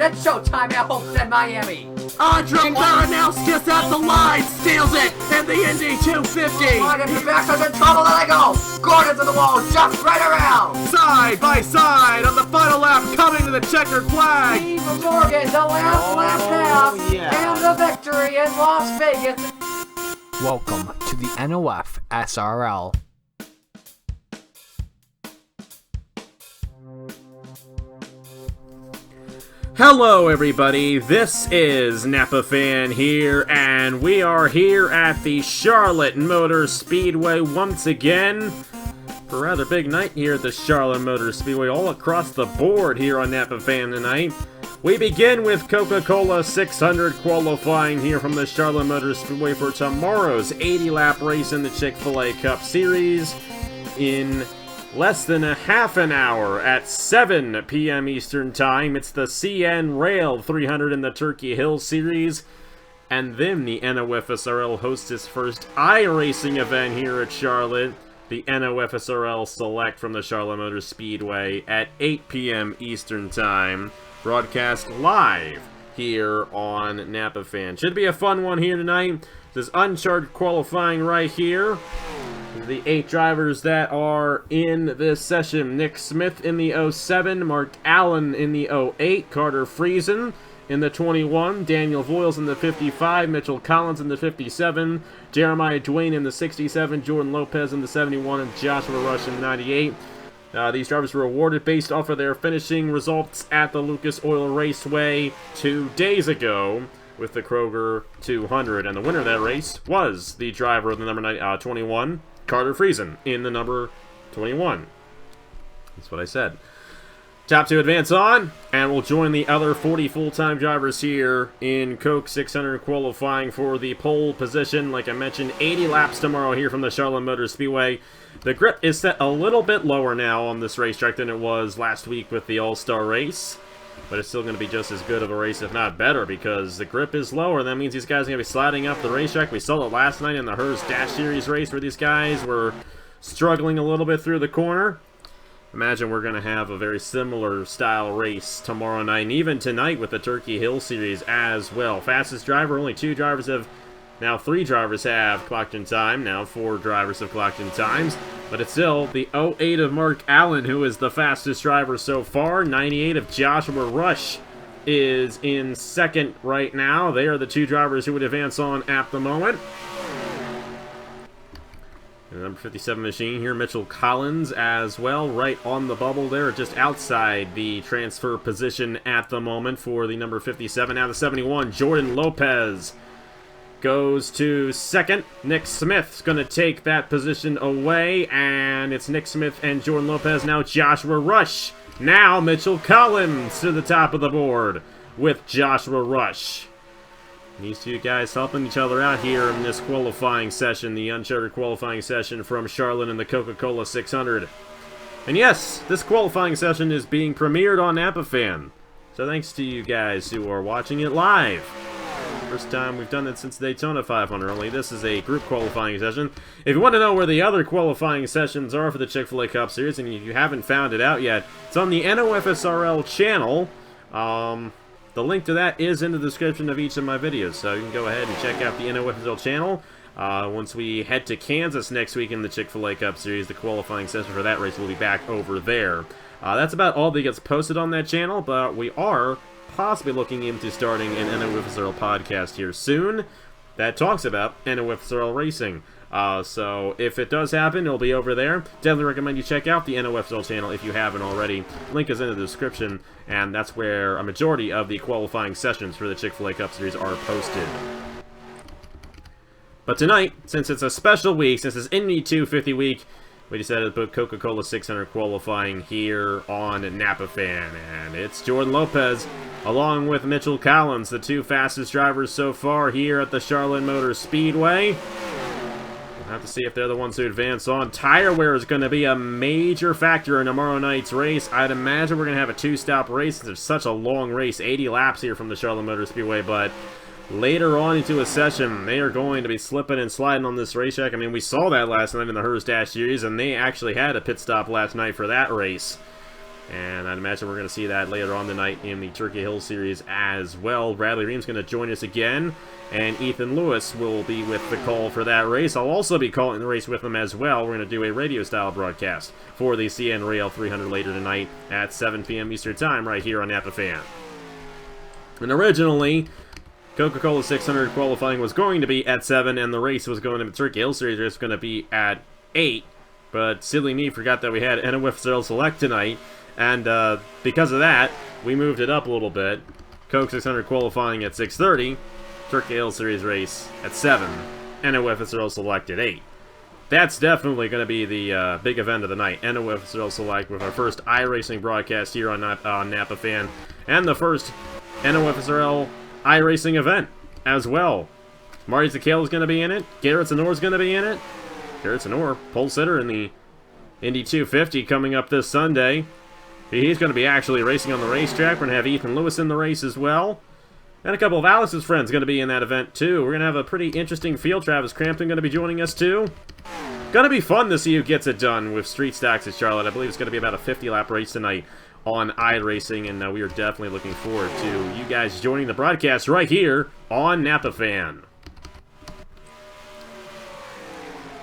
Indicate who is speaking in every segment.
Speaker 1: It's showtime at Homestead, Miami.
Speaker 2: Andre Baranowskis at the line, steals it in the Indy 250.
Speaker 1: Gordon to back, in trouble, and they go. Gordon to the wall, jumps right around.
Speaker 2: Side by side on the final lap, coming to the checkered flag.
Speaker 1: Steve Morgan, the last lap half, and the victory in Las Vegas.
Speaker 3: Welcome to the NOFSRL.
Speaker 2: Hello everybody, this is Napa Fan here, and we are here at the Charlotte Motor Speedway once again for a rather big night here at the Charlotte Motor Speedway, all across the board here on Napa Fan tonight. We begin with Coca-Cola 600 qualifying here from the Charlotte Motor Speedway for tomorrow's 80-lap race in the Chick-fil-A Cup Series in less than a half an hour at 7 p.m. Eastern Time. It's the CN Rail 300 in the Turkey Hill Series. And then the NOFSRL hosts its first iRacing event here at Charlotte. The NOFSRL Select from the Charlotte Motor Speedway at 8 p.m. Eastern Time. Broadcast live here on Napa Fan. Should be a fun one here tonight. This uncharted qualifying right here. The 8 drivers that are in this session: Nick Smith in the 07, Mark Allen in the 08, Carter Friesen in the 21, Daniel Voyles in the 55, Mitchell Collins in the 57, Jeremiah Dwayne in the 67, Jordan Lopes in the 71, and Joshua Rush in the 98. These drivers were awarded based off of their finishing results at the Lucas Oil Raceway 2 days ago with the Kroger 200, and the winner of that race was the driver of the number 21, Carter Friesen, in the number 21. That's what I said. Top 2 advance on, and we'll join the other 40 full-time drivers here in Coke 600 qualifying for the pole position. Like I mentioned, 80 laps tomorrow here from the Charlotte Motor Speedway. The grip is set a little bit lower now on this racetrack than it was last week with the All-Star race. But it's still going to be just as good of a race, if not better, because the grip is lower. That means these guys are going to be sliding up the racetrack. We saw it last night in the Hearst Dash Series race where these guys were struggling a little bit through the corner. Imagine we're going to have a very similar style race tomorrow night, and even tonight with the Turkey Hill Series as well. Fastest driver, only 2 drivers have... Now 3 drivers have clocked in time. Now 4 drivers have clocked in times. But it's still the 08 of Mark Allen, who is the fastest driver so far. 98 of Joshua Rush is in second right now. They are the 2 drivers who would advance on at the moment. And the number 57 machine here, Mitchell Collins as well, right on the bubble there, just outside the transfer position at the moment for the number 57. Now the 71, Jordan Lopes goes to second. Nick Smith's going to take that position away, and it's Nick Smith and Jordan Lopes. Now Joshua Rush. Now Mitchell Collins to the top of the board with Joshua Rush. These 2 guys helping each other out here in this qualifying session, the uncharted qualifying session from Charlotte in the Coca-Cola 600. And yes, this qualifying session is being premiered on Napa Fan. So thanks to you guys who are watching it live. First time we've done it since Daytona 500, only this is a group qualifying session. If you want to know where the other qualifying sessions are for the Chick-fil-A Cup Series, and you haven't found it out yet, it's on the NOFSRL channel. The link to that is in the description of each of my videos, so you can go ahead and check out the NOFSRL channel. Once we head to Kansas next week in the Chick-fil-A Cup Series, the qualifying session for that race will be back over there. That's about all that gets posted on that channel, but we are possibly looking into starting an NOFSRL podcast here soon that talks about NOFSRL racing. So if it does happen, it'll be over there. Definitely recommend you check out the NOFSRL channel if you haven't already. Link is in the description, and that's where a majority of the qualifying sessions for the Chick-fil-A Cup Series are posted. But tonight, since it's a special week, since it's Indy 250 week, we decided to put Coca-Cola 600 qualifying here on Napa Fan. And it's Jordan Lopes along with Mitchell Collins, the 2 fastest drivers so far here at the Charlotte Motor Speedway. We'll have to see if they're the ones who advance on. Tire wear is going to be a major factor in tomorrow night's race. I'd imagine we're going to have a 2-stop race since it's such a long race, 80 laps here from the Charlotte Motor Speedway, but later on into a session, they are going to be slipping and sliding on this racetrack. I mean, we saw that last night in the Hearst Dash Series, and they actually had a pit stop last night for that race. And I'd imagine we're going to see that later on tonight in the Turkey Hill Series as well. Bradley Ream's going to join us again, and Ethan Lewis will be with the call for that race. I'll also be calling the race with him as well. We're going to do a radio-style broadcast for the CN Rail 300 later tonight at 7 p.m. Eastern Time right here on Napa Fan. And originally, Coca-Cola 600 qualifying was going to be at 7, and the race was going to be the Turkey Hill Series race was going to be at 8. But silly me forgot that we had NOFSRL Select tonight. And because of that, we moved it up a little bit. Coke 600 qualifying at 6:30, Turkey Hill Series race at 7, NOFSRL Select at 8. That's definitely going to be the big event of the night. NOFSRL Select with our first iRacing broadcast here on Napa Fan, and the first NOFSRL iRacing event as well. Marty Zakale is going to be in it. Garrett Sonor is going to be in it. Garrett Sonor, pole sitter in the Indy 250 coming up this Sunday. He's going to be actually racing on the racetrack. We're going to have Ethan Lewis in the race as well. And a couple of Alex's friends going to be in that event too. We're going to have a pretty interesting field. Travis Crampton going to be joining us too. Going to be fun to see who gets it done with Street Stocks at Charlotte. I believe it's going to be about a 50-lap race tonight on iRacing, and we are definitely looking forward to you guys joining the broadcast right here on Napa Fan.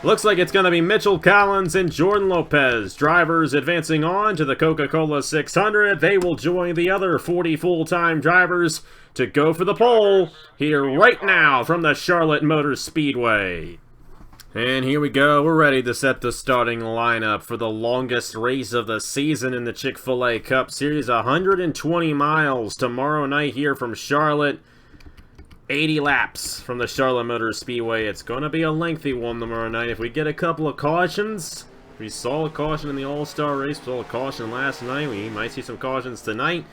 Speaker 2: Looks like it's going to be Mitchell Collins and Jordan Lopes, drivers advancing on to the Coca-Cola 600. They will join the other 40 full-time drivers to go for the pole here right now from the Charlotte Motor Speedway. And here we go. We're ready to set the starting lineup for the longest race of the season in the Chick-fil-A Cup Series. 120 miles tomorrow night here from Charlotte. 80 laps from the Charlotte Motor Speedway. It's going to be a lengthy one tomorrow night. If we get a couple of cautions, we saw a caution in the All-Star race, we saw a caution last night, we might see some cautions tonight.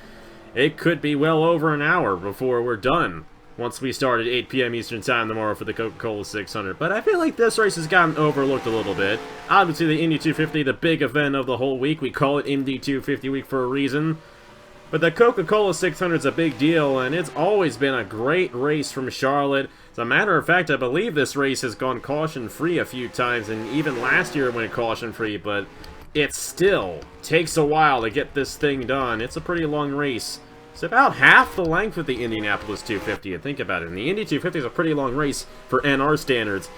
Speaker 2: It could be well over an hour before we're done once we start at 8 p.m. Eastern Time tomorrow for the Coca-Cola 600. But I feel like this race has gotten overlooked a little bit. Obviously, the Indy 250, the big event of the whole week. We call it Indy 250 week for a reason. But the Coca-Cola 600 is a big deal, and it's always been a great race from Charlotte. As a matter of fact, I believe this race has gone caution-free a few times, and even last year it went caution-free, but it still takes a while to get this thing done. It's a pretty long race. It's about half the length of the Indianapolis 250, and think about it. And the Indy 250 is a pretty long race for NR standards.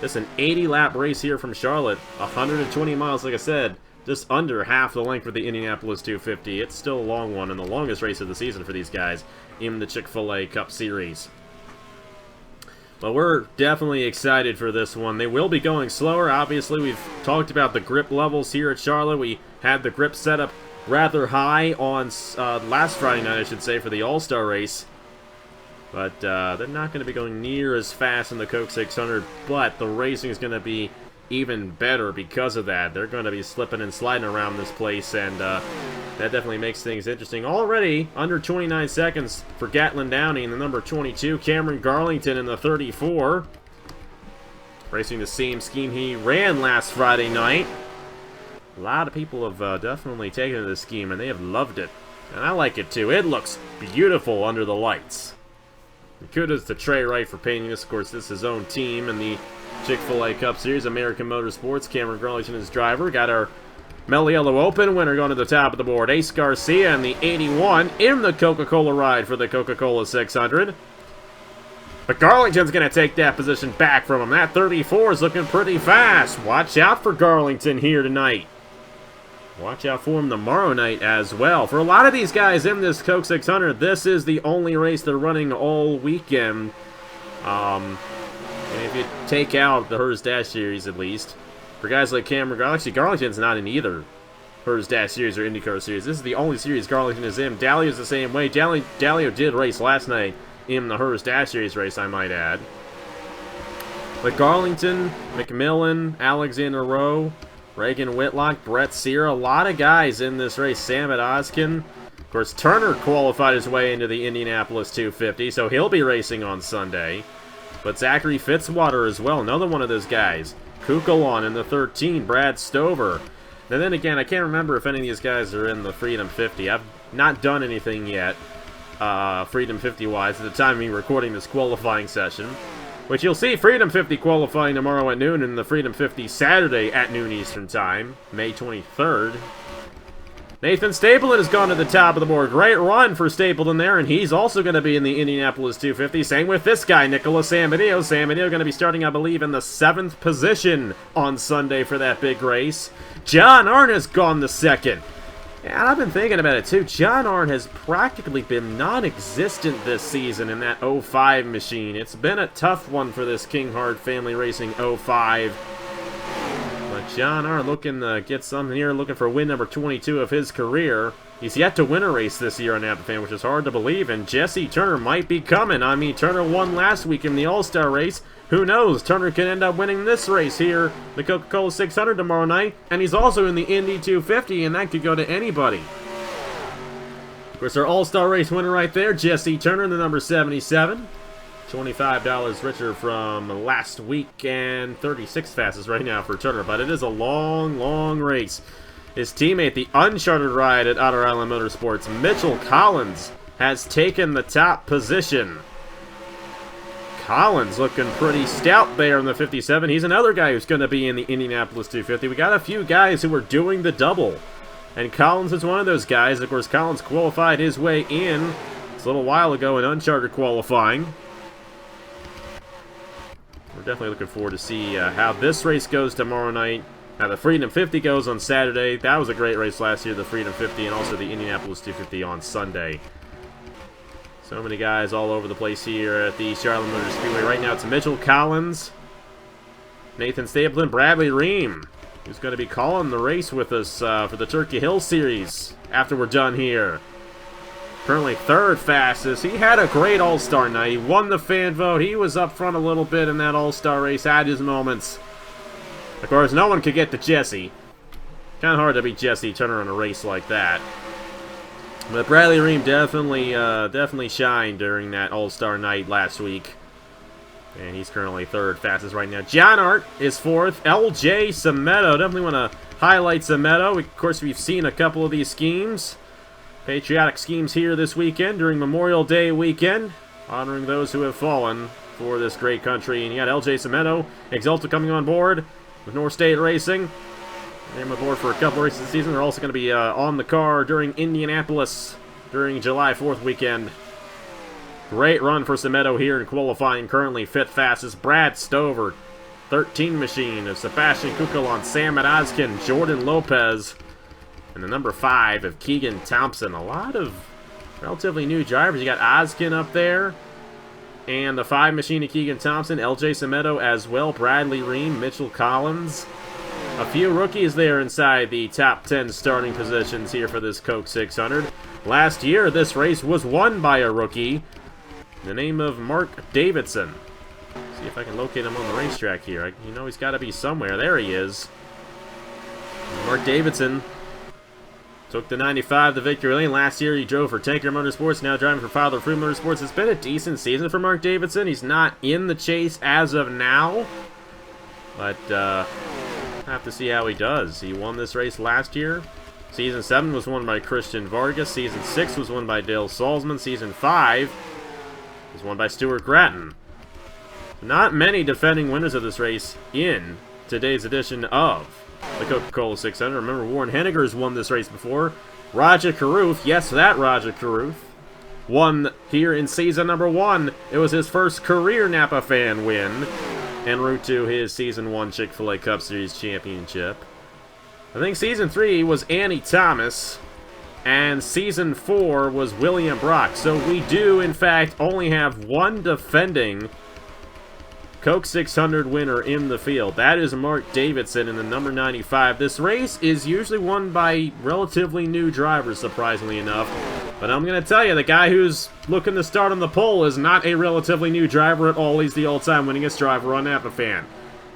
Speaker 2: It's an 80-lap race here from Charlotte, 120 miles, like I said. Just under half the length of the Indianapolis 250. It's still a long one, and the longest race of the season for these guys in the Chick-fil-A Cup Series. But we're definitely excited for this one. They will be going slower. Obviously, we've talked about the grip levels here at Charlotte. We had the grip set up rather high on last Friday night, I should say, for the All-Star race. But they're not going to be going near as fast in the Coke 600, but the racing is going to be even better because of that. They're going to be slipping and sliding around this place, and that definitely makes things interesting. Already under 29 seconds for Gatlin Downey in the number 22. Cameron Garlington in the 34. Racing the same scheme he ran last Friday night. A lot of people have definitely taken to this scheme, and they have loved it. And I like it too. It looks beautiful under the lights. Kudos to Trey Wright for painting this. Of course, this is his own team in the Chick-fil-A Cup Series, American Motorsports. Cameron Garlington is driver. Got our Melliello Open winner going to the top of the board. Ace Garcia in the 81 in the Coca-Cola ride for the Coca-Cola 600. But Garlington's going to take that position back from him. That 34 is looking pretty fast. Watch out for Garlington here tonight. Watch out for him tomorrow night as well. For a lot of these guys in this Coke 600, this is the only race they're running all weekend. If you take out the Hers Dash Series, at least. For guys like Cameron Garlington, Garlington's not in either Hers Dash Series or IndyCar Series. This is the only series Garlington is in. Dallio's the same way. Dallio did race last night in the Hers Dash Series race, I might add. But Garlington, McMillan, Alexander Rowe, Reagan Whitlock, Brett Sear, a lot of guys in this race. Sam Oskin. Of course, Turner qualified his way into the Indianapolis 250, so he'll be racing on Sunday. But Zachary Fitzwater as well, another one of those guys. Kukulon in the 13, Brad Stover. And then again, I can't remember if any of these guys are in the Freedom 50. I've not done anything yet, Freedom 50-wise, at the time of me recording this qualifying session. Which you'll see Freedom 50 qualifying tomorrow at noon, and the Freedom 50 Saturday at noon Eastern Time, May 23rd. Nathan Stapleton has gone to the top of the board. Great run for Stapleton there, and he's also going to be in the Indianapolis 250. Same with this guy, Nicholas Samadeo. Samadeo going to be starting, I believe, in the 7th position on Sunday for that big race. John Arndt has gone the 2nd. And I've been thinking about it, too. John Arndt has practically been non-existent this season in that 05 machine. It's been a tough one for this King Hart Family Racing 05. John Arndt looking to get something here, looking for win number 22 of his career. He's yet to win a race this year on Napa Fan, which is hard to believe, and Jesse Turner might be coming. I mean, Turner won last week in the All-Star race. Who knows? Turner could end up winning this race here, the Coca-Cola 600 tomorrow night, and he's also in the Indy 250, and that could go to anybody. Of course, our All-Star race winner right there, Jesse Turner, the number 77. $25 richer from last week, and 36 fastest right now for Turner, but it is a long, long race. His teammate, the Uncharted Ride at Otter Island Motorsports, Mitchell Collins, has taken the top position. Collins looking pretty stout there in the 57. He's another guy who's going to be in the Indianapolis 250. We got a few guys who are doing the double, and Collins is one of those guys. Of course, Collins qualified his way in a little while ago in Uncharted qualifying. We're definitely looking forward to see how this race goes tomorrow night. How the Freedom 50 goes on Saturday. That was a great race last year, the Freedom 50, and also the Indianapolis 250 on Sunday. So many guys all over the place here at the Charlotte Motor Speedway. Right now it's Mitchell Collins, Nathan Stapleton, Bradley Ream, who's going to be calling the race with us for the Turkey Hill Series after we're done here. Currently 3rd fastest. He had a great All-Star night. He won the fan vote. He was up front a little bit in that All-Star race. Had his moments. Of course, no one could get to Jesse. Kind of hard to beat Jesse Turner in a race like that. But Bradley Ream definitely shined during that All-Star night last week. And he's currently 3rd fastest right now. John Arndt is 4th. LJ Semedo. Definitely want to highlight Semedo. Of course, we've seen a couple of these schemes. Patriotic schemes here this weekend during Memorial Day weekend, honoring those who have fallen for this great country. And you got LJ Semedo, Exalta coming on board with North State Racing. They're on board for a couple races this season. They're also going to be on the car during Indianapolis during July 4th weekend. Great run for Semedo here in qualifying. Currently 5th fastest. Brad Stover, 13 machine of Sebastian Kukulon, Sam Adoskin, Jordan Lopez. And the number 5 of Keegan Thompson. A lot of relatively new drivers. You got Oskin up there. And the 5 machine of Keegan Thompson. LJ Semedo as well. Bradley Ream. Mitchell Collins. A few rookies there inside the top 10 starting positions here for this Coke 600. Last year, this race was won by a rookie. The name of Mark Davidson. See if I can locate him on the racetrack here. You know he's got to be somewhere. There he is. Mark Davidson took the 95 to victory lane. Last year he drove for Tanker Motorsports, now driving for Father Fruit Motorsports. It's been a decent season for Mark Davidson. He's not in the chase as of now, but have to see how he does. He won this race last year. Season 7 was won by Christian Vargas. Season 6 was won by Dale Salzman. Season 5 was won by Stuart Gratton. Not many defending winners of this race in today's edition of the Coca-Cola 600. Remember, Warren Henniger's won this race before. Raja Caruth, yes, that Raja Caruth, won here in season number 1. It was his first career Napa Fan win en route to his season 1 Chick-fil-A Cup Series championship. I think season 3 was Annie Thomas, and season 4 was William Brock. So we do, in fact, only have one defending Coke 600 winner in the field. That is Mark Davidson in the number 95. This race is usually won by relatively new drivers, surprisingly enough. But I'm going to tell you, the guy who's looking to start on the pole is not a relatively new driver at all. He's the all-time winningest driver on Napa Fan.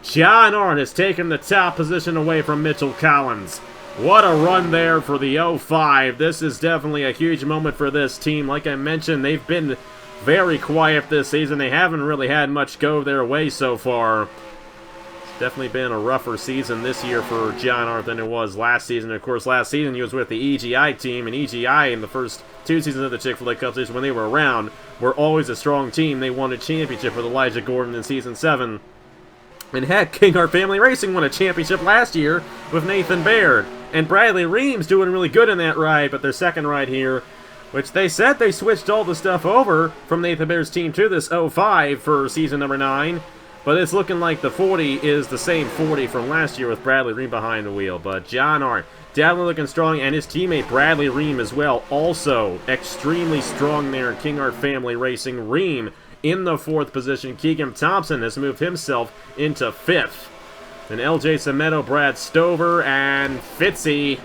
Speaker 2: John Arndt has taken the top position away from Mitchell Collins. What a run there for the 05. This is definitely a huge moment for this team. Like I mentioned, they've been very quiet this season. They haven't really had much go their way so far. It's definitely been a rougher season this year for John Arndt than it was last season. Of course, last season he was with the EGI team, and EGI in the first 2 seasons of the Chick-fil-A Cup Series when they were around were always a strong team. They won a championship with Elijah Gordon in season 7. And heck, King Art Family Racing won a championship last year with Nathan Baird. And Bradley Ream's doing really good in that ride, but their second ride here, which they said they switched all the stuff over from Nathan Baird's team to this 05 for season number 9. But it's looking like the 40 is the same 40 from last year with Bradley Ream behind the wheel. But John Art, definitely looking strong, and his teammate Bradley Ream as well, also extremely strong there in King Art Family Racing. Ream in the 4th position. Keegan Thompson has moved himself into 5th. And LJ Sametto, Brad Stover, and Fitzy.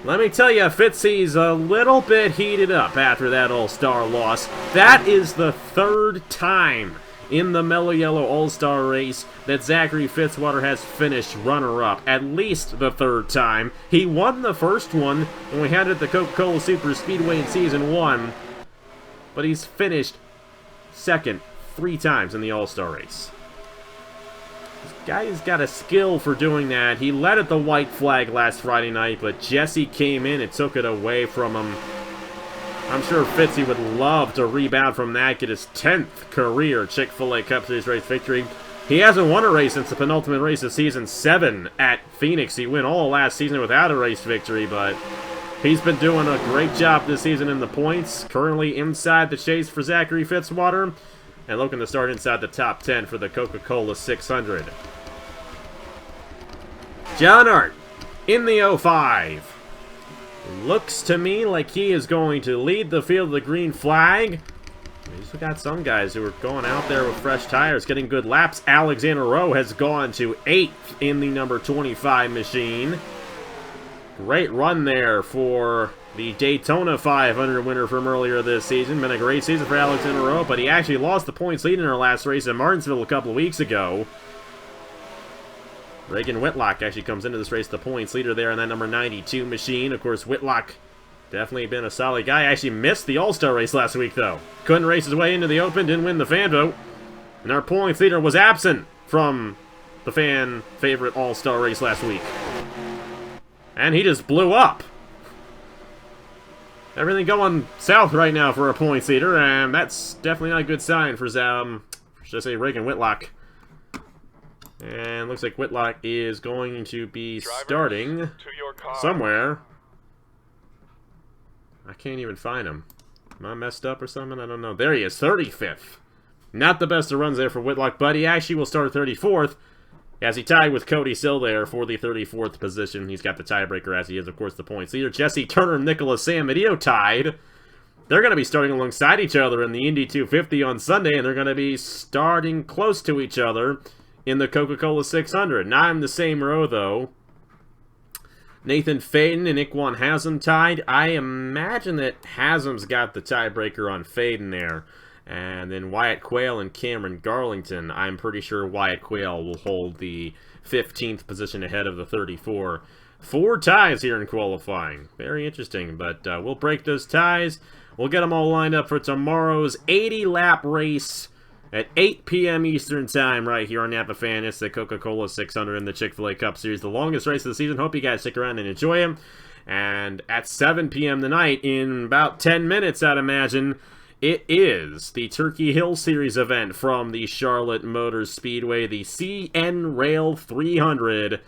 Speaker 2: Let me tell you, Fitzy's a little bit heated up after that All-Star loss. That is the 3rd time in the Mellow Yellow All-Star race that Zachary Fitzwater has finished runner-up. At least the 3rd time. He won the first one when we had it at the Coca-Cola Super Speedway in Season 1. But he's finished 2nd 3 times in the All-Star race. This guy's got a skill for doing that. He led at the white flag last Friday night, but Jesse came in and took it away from him. I'm sure Fitzy would love to rebound from that, get his 10th career Chick-fil-A Cup Series race victory. He hasn't won a race since the penultimate race of Season 7 at Phoenix. He went all last season without a race victory, but he's been doing a great job this season in the points. Currently inside the chase for Zachary Fitzwater, and looking to start inside the top 10 for the Coca-Cola 600. John Art in the 05. Looks to me like he is going to lead the field of the green flag. We've got some guys who are going out there with fresh tires, getting good laps. Alexander Rowe has gone to 8th in the number 25 machine. Great run there for the Daytona 500 winner from earlier this season. Been a great season for Alexander Rowe, but he actually lost the points lead in our last race in Martinsville a couple of weeks ago. Reagan Whitlock actually comes into this race the points leader there in that number 92 machine. Of course, Whitlock definitely been a solid guy. Actually missed the All-Star race last week, though. Couldn't race his way into the Open, didn't win the fan vote. And our points leader was absent from the fan favorite All-Star race last week. And he just blew up. Everything going south right now for a points leader, and that's definitely not a good sign for should I say Reagan Whitlock. And looks like Whitlock is going to be starting somewhere. I can't even find him. Am I messed up or something? I don't know. There he is, 35th. Not the best of runs there for Whitlock, but he actually will start 34th. As he tied with Cody Sill there for the 34th position. He's got the tiebreaker as he is, of course, the points leader. Jesse Turner and Nicholas Samedeo tied. They're going to be starting alongside each other in the Indy 250 on Sunday, and they're going to be starting close to each other in the Coca-Cola 600. Not in the same row, though. Nathan Faden and Iquan Haslam tied. I imagine that Haslam's got the tiebreaker on Faden there. And then Wyatt Quayle and Cameron Garlington. I'm pretty sure Wyatt Quayle will hold the 15th position ahead of the 34. 4 ties here in qualifying. Very interesting, but we'll break those ties. We'll get them all lined up for tomorrow's 80-lap race at 8 p.m. Eastern Time right here on Napa Fan. It's the Coca-Cola 600 in the Chick-fil-A Cup Series, the longest race of the season. Hope you guys stick around and enjoy them. And at 7 p.m. tonight, in about 10 minutes, I'd imagine, it is the Turkey Hill Series event from the Charlotte Motor Speedway, the CN Rail 300.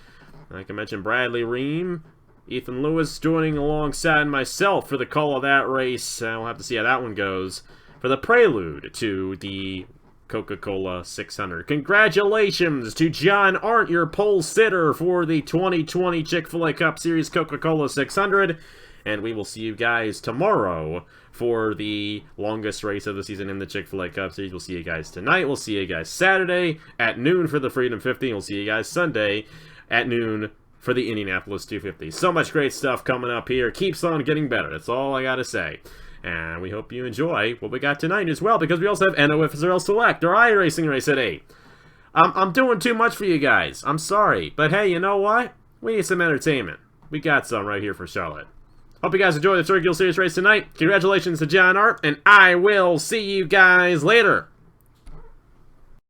Speaker 2: Like I mentioned, Bradley Ream, Ethan Lewis joining alongside myself for the call of that race. We'll have to see how that one goes for the prelude to the Coca-Cola 600. Congratulations to John Arndt, your pole sitter for the 2020 Chick-fil-A Cup Series Coca-Cola 600. And we will see you guys tomorrow for the longest race of the season in the Chick-fil-A Cup Series. We'll see you guys tonight. We'll see you guys Saturday at noon for the Freedom 50. And we'll see you guys Sunday at noon for the Indianapolis 250. So much great stuff coming up here. Keeps on getting better. That's all I got to say. And we hope you enjoy what we got tonight as well, because we also have NOFSRL Select, our iRacing race at 8. I'm doing too much for you guys. I'm sorry. But hey, you know what? We need some entertainment. We got some right here for Charlotte. Hope you guys enjoy the Turkey Hill Series race tonight. Congratulations to John Arndt, and I will see you guys later.